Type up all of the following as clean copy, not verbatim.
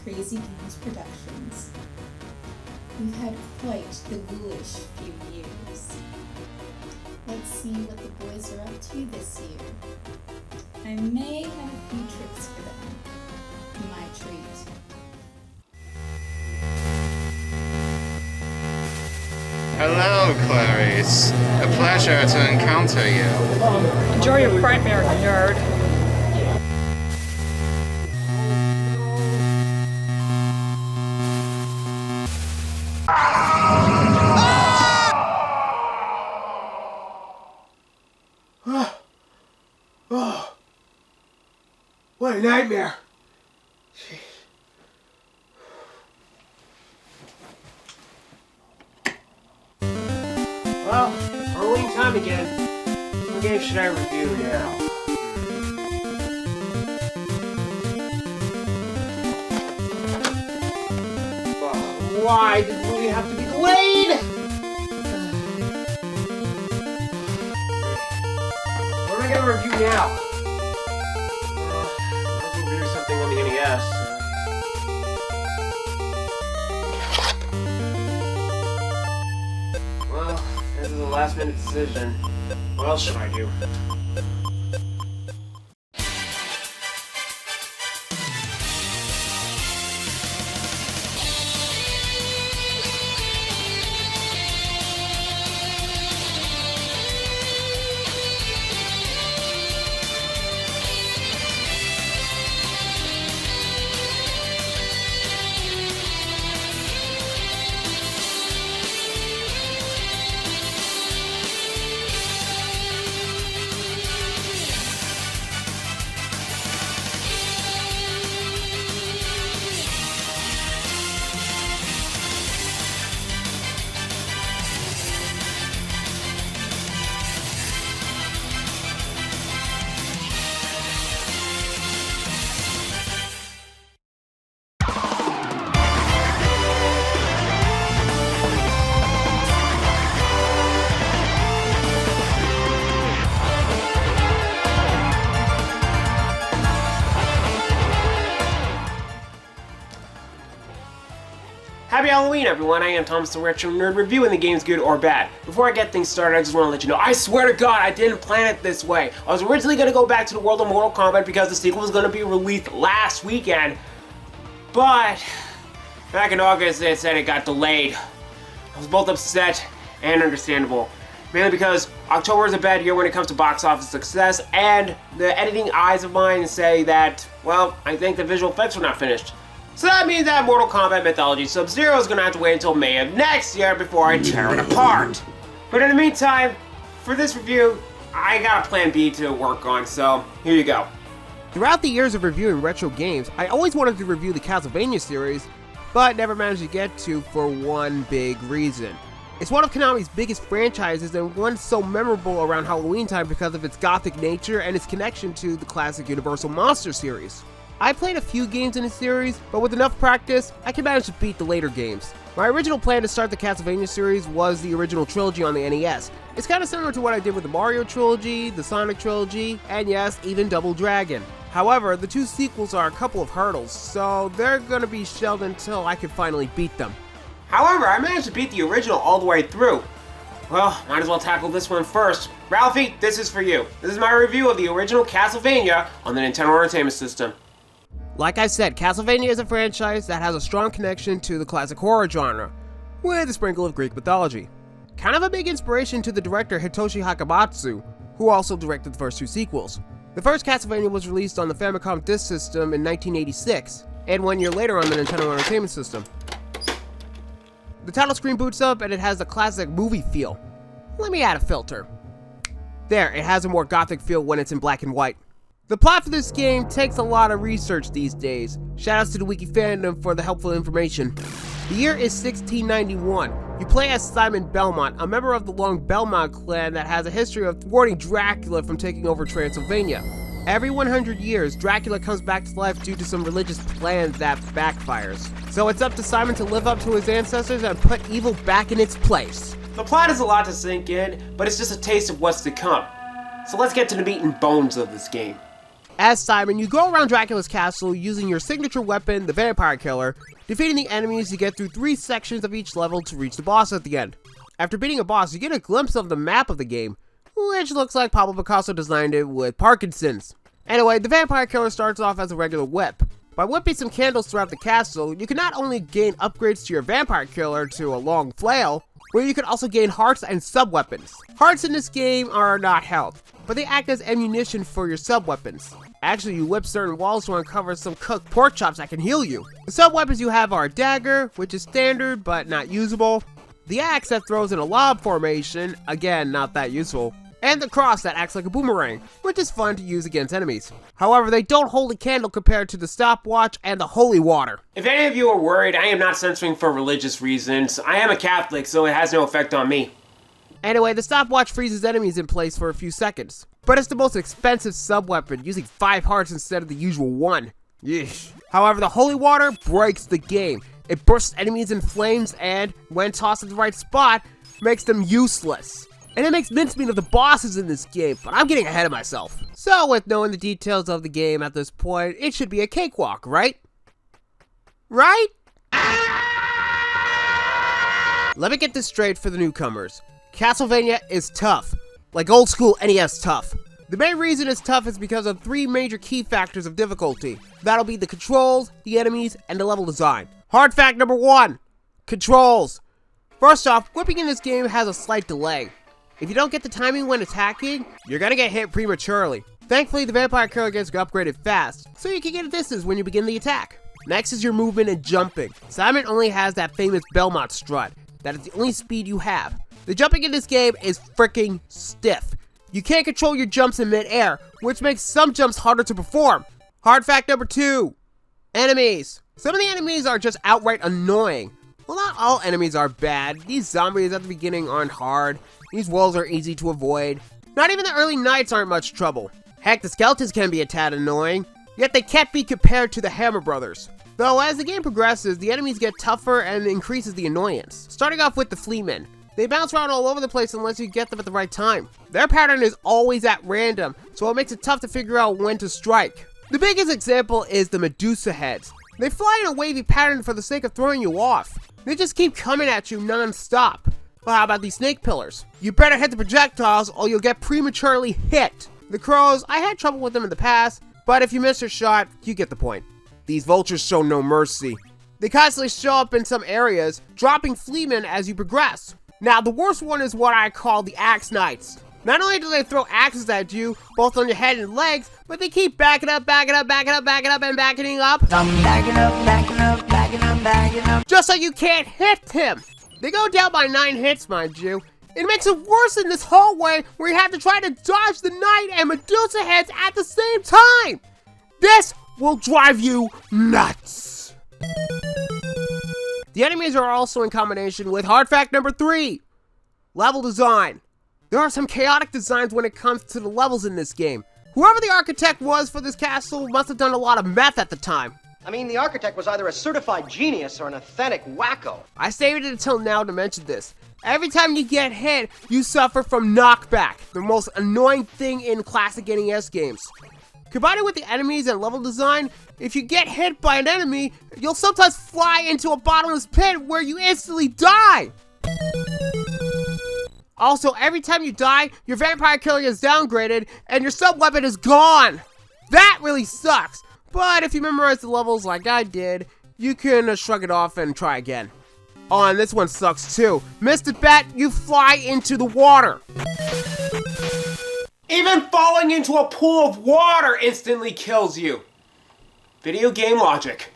Crazy Games Productions. We've had quite the ghoulish few years. Let's see what the boys are up to this year. I may have a few tricks for them. My treat. Hello, Clarice. A pleasure to encounter you. Enjoy your nightmare, nerd. What a nightmare. Jeez. Well, Halloween time again. What game should I review now? Why did the movie have to be delayed? What am I gonna review now? I can review something on the NES. Well, this is a last minute decision. What else should I do? Happy Halloween, everyone! I am Thomas the Retro Nerd, reviewing the games good or bad. Before I get things started, I just want to let you know, I swear to God, I didn't plan it this way. I was originally going to go back to the world of Mortal Kombat because the sequel was going to be released last weekend. But back in August, it said it got delayed. I was both upset and understandable. Mainly because October is a bad year when it comes to box office success, and the editing eyes of mine say that, well, I think the visual effects were not finished. So that means that Mortal Kombat Mythology Sub-Zero is going to have to wait until May of next year before I tear it apart. But in the meantime, for this review, I got a plan B to work on, so here you go. Throughout the years of reviewing retro games, I always wanted to review the Castlevania series, but never managed to get to for one big reason. It's one of Konami's biggest franchises and one so memorable around Halloween time because of its gothic nature and its connection to the classic Universal Monster series. I played a few games in the series, but with enough practice, I can manage to beat the later games. My original plan to start the Castlevania series was the original trilogy on the NES. It's kind of similar to what I did with the Mario trilogy, the Sonic trilogy, and yes, even Double Dragon. However, the two sequels are a couple of hurdles, so they're gonna be shelved until I can finally beat them. However, I managed to beat the original all the way through. Well, might as well tackle this one first. Ralphie, this is for you. This is my review of the original Castlevania on the Nintendo Entertainment System. Like I said, Castlevania is a franchise that has a strong connection to the classic horror genre, with a sprinkle of Greek mythology. Kind of a big inspiration to the director Hitoshi Hakamatsu, who also directed the first two sequels. The first Castlevania was released on the Famicom Disk System in 1986, and 1 year later on the Nintendo Entertainment System. The title screen boots up and it has a classic movie feel. Let me add a filter. There, it has a more gothic feel when it's in black and white. The plot for this game takes a lot of research these days. Shoutouts to the Wiki fandom for the helpful information. The year is 1691. You play as Simon Belmont, a member of the Long Belmont clan that has a history of thwarting Dracula from taking over Transylvania. Every 100 years, Dracula comes back to life due to some religious plan that backfires. So it's up to Simon to live up to his ancestors and put evil back in its place. The plot is a lot to sink in, but it's just a taste of what's to come. So let's get to the meat and bones of this game. As Simon, you go around Dracula's castle using your signature weapon, the Vampire Killer, defeating the enemies to get through 3 sections of each level to reach the boss at the end. After beating a boss, you get a glimpse of the map of the game, which looks like Pablo Picasso designed it with Parkinson's. Anyway, the Vampire Killer starts off as a regular whip. By whipping some candles throughout the castle, you can not only gain upgrades to your Vampire Killer to a long flail, where you can also gain hearts and sub-weapons. Hearts in this game are not health, but they act as ammunition for your sub-weapons. Actually, you whip certain walls to uncover some cooked pork chops that can heal you. The sub-weapons you have are a dagger, which is standard but not usable, the axe that throws in a lob formation, again not that useful, and the cross that acts like a boomerang, which is fun to use against enemies. However, they don't hold a candle compared to the stopwatch and the holy water. If any of you are worried, I am not censoring for religious reasons. I am a Catholic, so it has no effect on me. Anyway, the stopwatch freezes enemies in place for a few seconds, but it's the most expensive sub-weapon, using 5 hearts instead of the usual 1. Yeesh. However, the holy water breaks the game. It bursts enemies in flames and, when tossed at the right spot, makes them useless. And it makes mincemeat of the bosses in this game, but I'm getting ahead of myself. So with knowing the details of the game at this point, it should be a cakewalk, right? Right? Let me get this straight for the newcomers. Castlevania is tough, like old school NES tough. The main reason it's tough is because of 3 major key factors of difficulty. That'll be the controls, the enemies, and the level design. Hard fact number 1, controls. First off, whipping in this game has a slight delay. If you don't get the timing when attacking, you're gonna get hit prematurely. Thankfully, the Vampire Killer gets upgraded fast, so you can get a distance when you begin the attack. Next is your movement and jumping. Simon only has that famous Belmont strut. That is the only speed you have. The jumping in this game is freaking stiff. You can't control your jumps in mid-air, which makes some jumps harder to perform. Hard fact number 2, enemies. Some of the enemies are just outright annoying. Well, not all enemies are bad. These zombies at the beginning aren't hard. These walls are easy to avoid. Not even the early knights aren't much trouble. Heck, the skeletons can be a tad annoying, yet they can't be compared to the Hammer Brothers. Though, as the game progresses, the enemies get tougher and increases the annoyance. Starting off with the Fleamen. They bounce around all over the place unless you get them at the right time. Their pattern is always at random, so it makes it tough to figure out when to strike. The biggest example is the Medusa heads. They fly in a wavy pattern for the sake of throwing you off. They just keep coming at you non-stop. Well, how about these snake pillars? You better hit the projectiles or you'll get prematurely hit. The crows, I had trouble with them in the past, but if you miss your shot, you get the point. These vultures show no mercy. They constantly show up in some areas, dropping fleamen as you progress. Now, the worst one is what I call the Axe Knights. Not only do they throw axes at you, both on your head and legs, but they keep backing up, and backing up. I'm backing up, backing up. Just so you can't hit him. They go down by 9 hits, mind you. It makes it worse in this hallway where you have to try to dodge the knight and Medusa heads at the same time. This will drive you nuts. The enemies are also in combination with hard fact number 3, level design. There are some chaotic designs when it comes to the levels in this game. Whoever the architect was for this castle must have done a lot of math at the time. I mean, the architect was either a certified genius or an authentic wacko. I saved it until now to mention this. Every time you get hit, you suffer from knockback, the most annoying thing in classic NES games. Combined with the enemies and level design, if you get hit by an enemy, you'll sometimes fly into a bottomless pit where you instantly die. Also, every time you die, your Vampire Killer is downgraded and your sub-weapon is gone. That really sucks. But if you memorize the levels like I did, you can shrug it off and try again. Oh, and this one sucks too. Missed it, bat, you fly into the water. Even falling into a pool of water instantly kills you. Video game logic.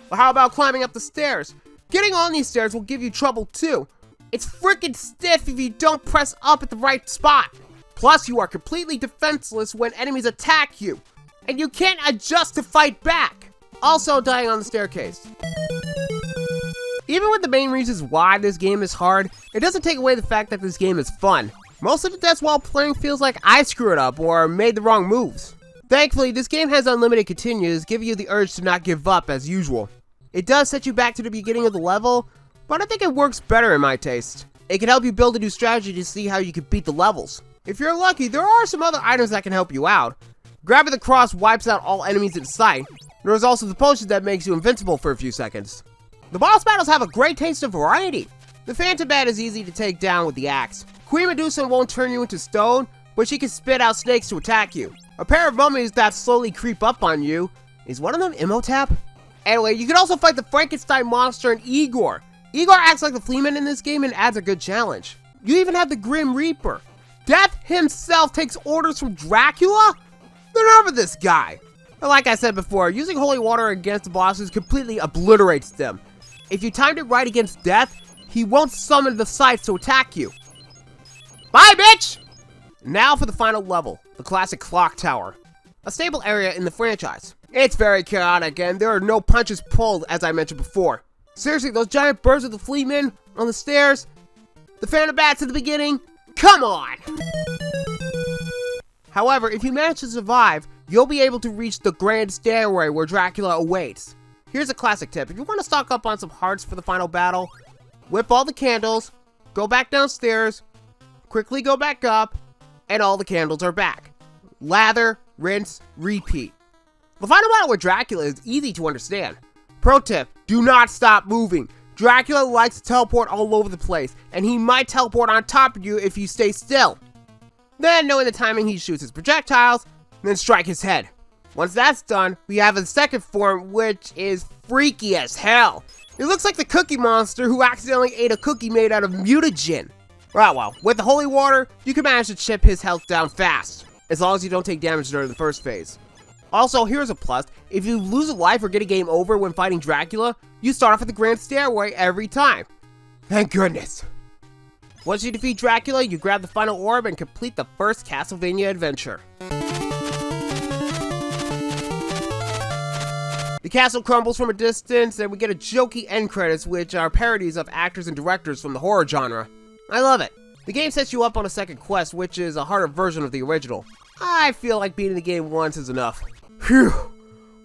Well, how about climbing up the stairs? Getting on these stairs will give you trouble too. It's freaking stiff if you don't press up at the right spot. Plus, you are completely defenseless when enemies attack you. And you can't adjust to fight back. Also, dying on the staircase. Even with the main reasons why this game is hard, it doesn't take away the fact that this game is fun. Most of the deaths while playing feels like I screwed up or made the wrong moves. Thankfully, this game has unlimited continues, giving you the urge to not give up as usual. It does set you back to the beginning of the level, but I think it works better in my taste. It can help you build a new strategy to see how you can beat the levels. If you're lucky, there are some other items that can help you out. Grabbing the cross wipes out all enemies in sight. There's also the potion that makes you invincible for a few seconds. The boss battles have a great taste of variety. The Phantom Bat is easy to take down with the axe. Queen Medusa won't turn you into stone, but she can spit out snakes to attack you. A pair of mummies that slowly creep up on you. Is one of them Imhotep? Anyway, you can also fight the Frankenstein monster and Igor. Igor acts like the Fleaman in this game and adds a good challenge. You even have the Grim Reaper. Death himself takes orders from Dracula? The nerve of this guy! But like I said before, using holy water against the bosses completely obliterates them. If you timed it right against Death, he won't summon the scythe to attack you. Bye, bitch! Now for the final level, the classic Clock Tower. A stable area in the franchise. It's very chaotic and there are no punches pulled as I mentioned before. Seriously, those giant birds with the Fleamen on the stairs, the Phantom Bats at the beginning, come on! However, if you manage to survive, you'll be able to reach the grand stairway where Dracula awaits. Here's a classic tip, if you want to stock up on some hearts for the final battle, whip all the candles, go back downstairs, quickly go back up, and all the candles are back. Lather, rinse, repeat. The final battle with Dracula is easy to understand. Pro tip, do not stop moving. Dracula likes to teleport all over the place, and he might teleport on top of you if you stay still. Then, knowing the timing, he shoots his projectiles, then strike his head. Once that's done, we have a second form, which is freaky as hell. It looks like the Cookie Monster who accidentally ate a cookie made out of mutagen. Well, with the holy water, you can manage to chip his health down fast, as long as you don't take damage during the first phase. Also, here's a plus, if you lose a life or get a game over when fighting Dracula, you start off at the grand stairway every time. Thank goodness. Once you defeat Dracula, you grab the final orb and complete the first Castlevania adventure. The castle crumbles from a distance, and we get a jokey end credits, which are parodies of actors and directors from the horror genre. I love it. The game sets you up on a second quest, which is a harder version of the original. I feel like beating the game once is enough. Phew.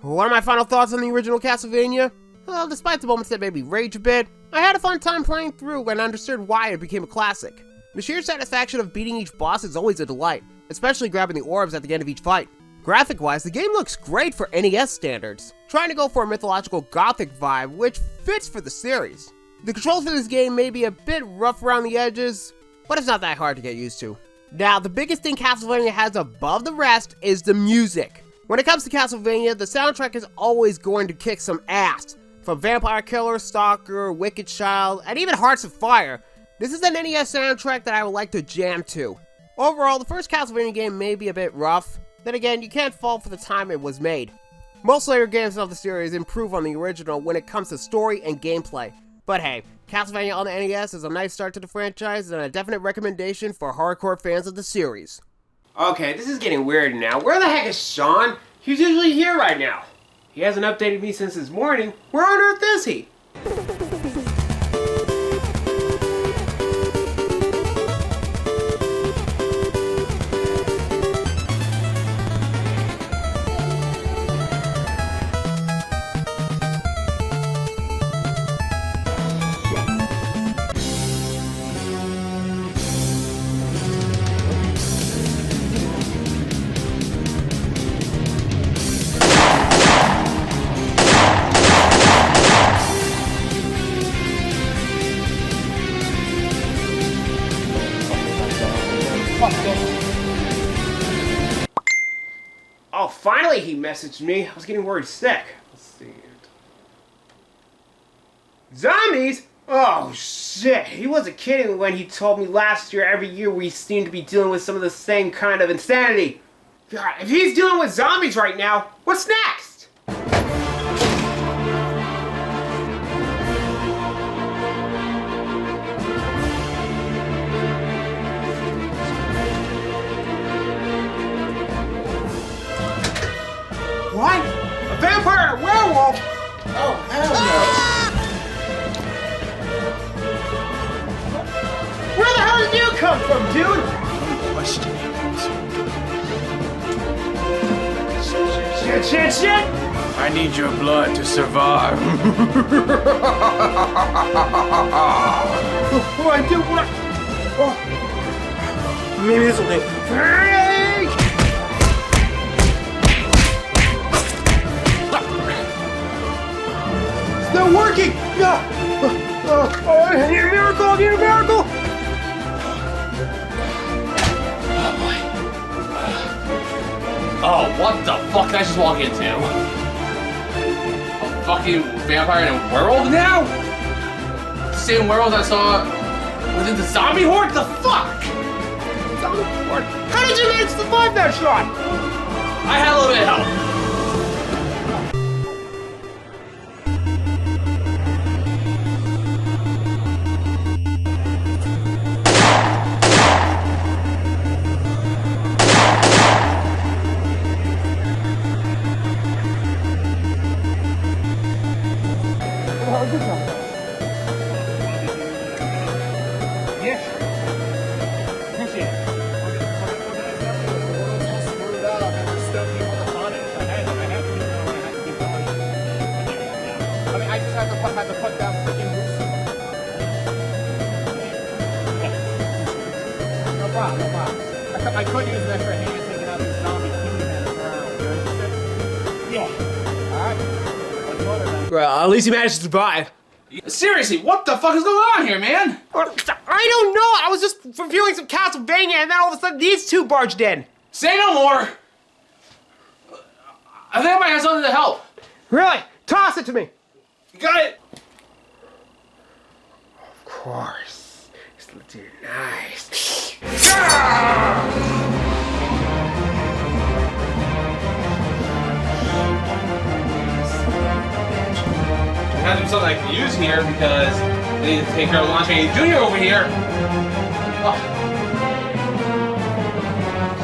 What are my final thoughts on the original Castlevania? Well, despite the moments that made me rage a bit, I had a fun time playing through and understood why it became a classic. The sheer satisfaction of beating each boss is always a delight, especially grabbing the orbs at the end of each fight. Graphic-wise, the game looks great for NES standards, trying to go for a mythological gothic vibe, which fits for the series. The controls for this game may be a bit rough around the edges, but it's not that hard to get used to. Now, the biggest thing Castlevania has above the rest is the music. When it comes to Castlevania, the soundtrack is always going to kick some ass. From Vampire Killer, Stalker, Wicked Child, and even Hearts of Fire, this is an NES soundtrack that I would like to jam to. Overall, the first Castlevania game may be a bit rough. Then again, you can't fault for the time it was made. Most later games of the series improve on the original when it comes to story and gameplay. But hey, Castlevania on the NES is a nice start to the franchise and a definite recommendation for hardcore fans of the series. Okay, this is getting weird now. Where the heck is Sean? He's usually here right now. He hasn't updated me since this morning. Where on earth is he? Oh, finally he messaged me. I was getting worried sick. Let's see. Zombies? Oh, shit. He wasn't kidding when he told me last year every year we seem to be dealing with some of the same kind of insanity. God, if he's dealing with zombies right now, what's next? What? A vampire and a werewolf? Oh, hell no. Where the hell did you come from, dude? Shit. I need your blood to survive. What? Dude, what? Oh. Maybe this will do. not working! No! I need a miracle! I need a miracle! Oh, what the fuck did I just walk into? A fucking vampire and a werewolf now? The same werewolf I saw within the zombie horde? The fuck? Zombie horde? How did you manage to survive that shot? I had a little bit of help. I could use an extra hand taking out these zombies. Yeah. Alright. Well, at least he managed to survive. Seriously, what the fuck is going on here, man? I don't know! I was just reviewing some Castlevania and then all of a sudden these two barged in! Say no more! I think I might have something to help. Really? Toss it to me! You got it! Of course. Just look at it nice. I have to do something I can use here because I need to take care of Launch Jr. over here. Oh.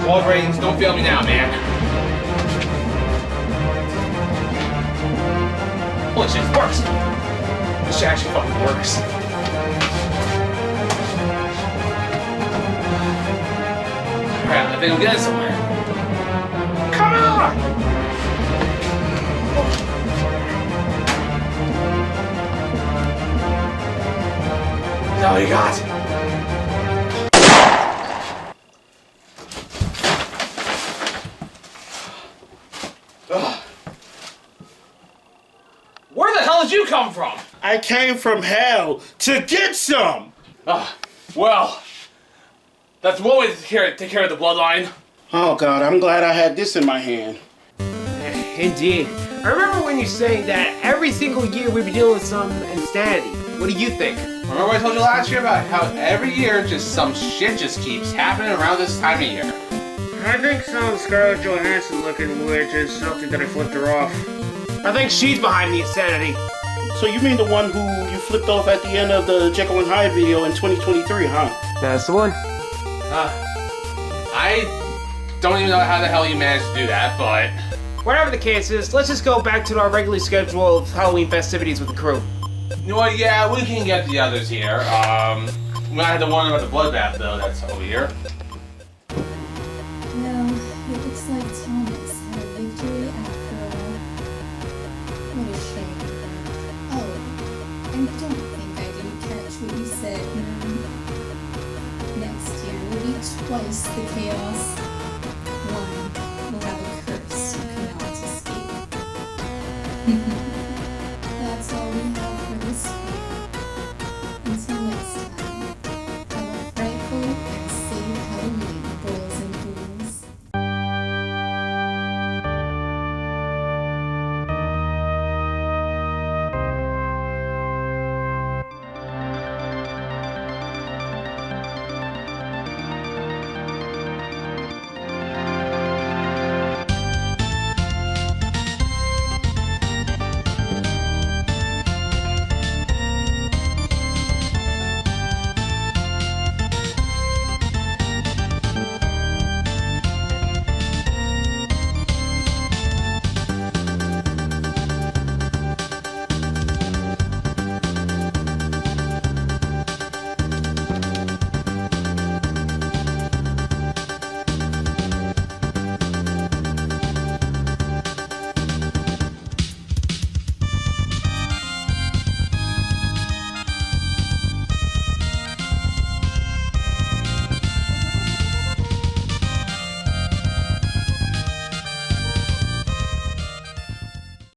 Quad ratings, don't fail me now, man. Holy shit, it works! This shit actually fucking works. Alright, I think I'm getting somewhere. Come on! Is that what you got? Ugh. Where the hell did you come from? I came from hell to get some! Well, that's one way to take care of the bloodline. Oh god, I'm glad I had this in my hand. Indeed. I remember when you saying that every single year we'd be dealing with some insanity. What do you think? Remember what I told you last year about how every year just some shit just keeps happening around this time of year? I think some Scarlett Johansson looking witch is something that I flipped her off. I think she's behind the insanity. So you mean the one who you flipped off at the end of the Jekyll and Hyde video in 2023, huh? That's the one. I don't even know how the hell you managed to do that, but... Whatever the case is, let's just go back to our regularly scheduled Halloween festivities with the crew. You know what, yeah, we can get the others here. We might have to warn about the bloodbath, though, that's over here. Well, it looks like Thomas had a victory after all. What a shame. Oh, and don't think I didn't catch what you said. Next year will be twice the chaos.